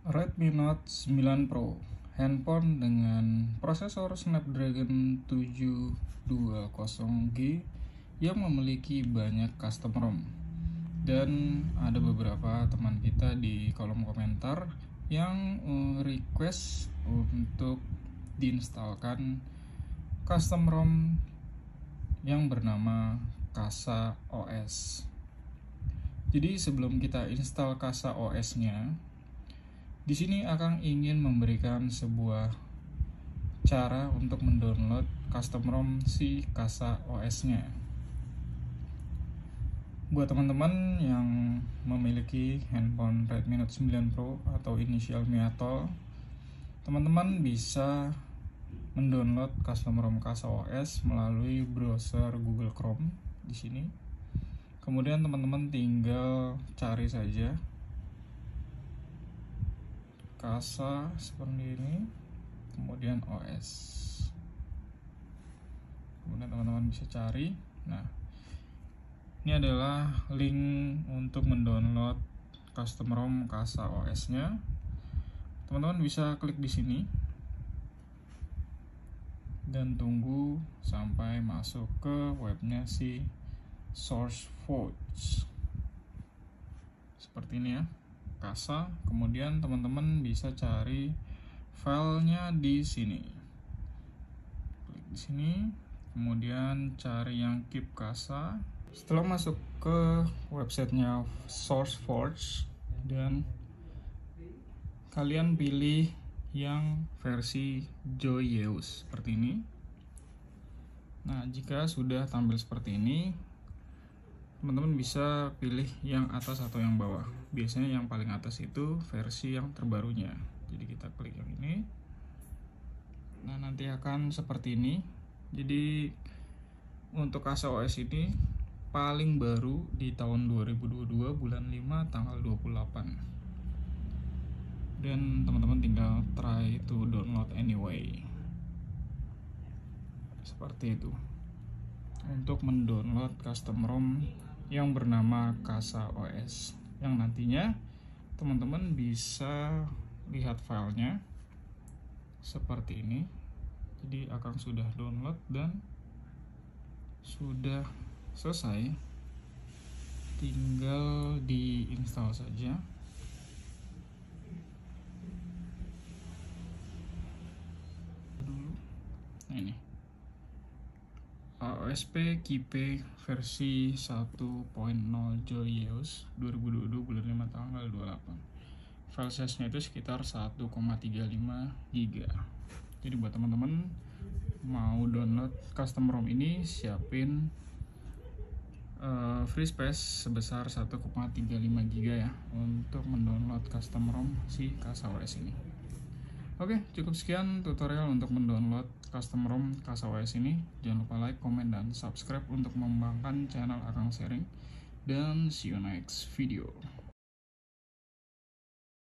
Redmi Note 9 Pro, handphone dengan prosesor Snapdragon 720G yang memiliki banyak custom ROM. Dan ada beberapa teman kita di kolom komentar yang request untuk diinstalkan custom ROM yang bernama Kasa OS. Jadi sebelum kita install Kasa OS-nya, di sini Akang ingin memberikan sebuah cara untuk mendownload custom ROM si Kasa OS-nya. Buat teman-teman yang memiliki handphone Redmi Note 9 Pro atau inisial Miatol, teman-teman bisa mendownload custom ROM Kasa OS melalui browser Google Chrome di sini. Kemudian teman-teman tinggal cari saja Kasa seperti ini, kemudian OS. Kemudian teman-teman bisa cari. Nah, ini adalah link untuk mendownload custom ROM Kasa OS-nya. Teman-teman bisa klik di sini dan tunggu sampai masuk ke webnya si SourceForge. Seperti ini ya, Kasa. Kemudian teman-teman bisa cari filenya di sini. Klik di sini, kemudian cari yang Keep Kasa. Setelah masuk ke websitenya SourceForge dan kalian pilih yang versi Joyeuse seperti ini. Nah, jika sudah tampil seperti ini, teman-teman bisa pilih yang atas atau yang bawah. Biasanya yang paling atas itu versi yang terbarunya. Jadi kita klik yang ini. Nah, nanti akan seperti ini. Jadi untuk Kasa OS ini paling baru di tahun 2022 bulan 5 tanggal 28. Dan teman-teman tinggal try to download anyway. Seperti itu. Untuk mendownload custom ROM yang bernama Kasa OS, yang nantinya teman-teman bisa lihat filenya seperti ini. Jadi Akang sudah download dan sudah selesai, tinggal diinstal saja. Nah, ini AOSP Kipe versi 1.0 Joyeuse 2022 bulan 5 tanggal 28. File size-nya itu sekitar 1,35 GB. Jadi buat teman-teman mau download custom ROM ini, siapin free space sebesar 1,35 GB ya untuk mendownload custom ROM si Kasa OS ini. Oke, cukup sekian tutorial untuk mendownload custom ROM Kasa OS ini. Jangan lupa like, comment, dan subscribe untuk mengembangkan channel Akang Sharing. Dan see you next video.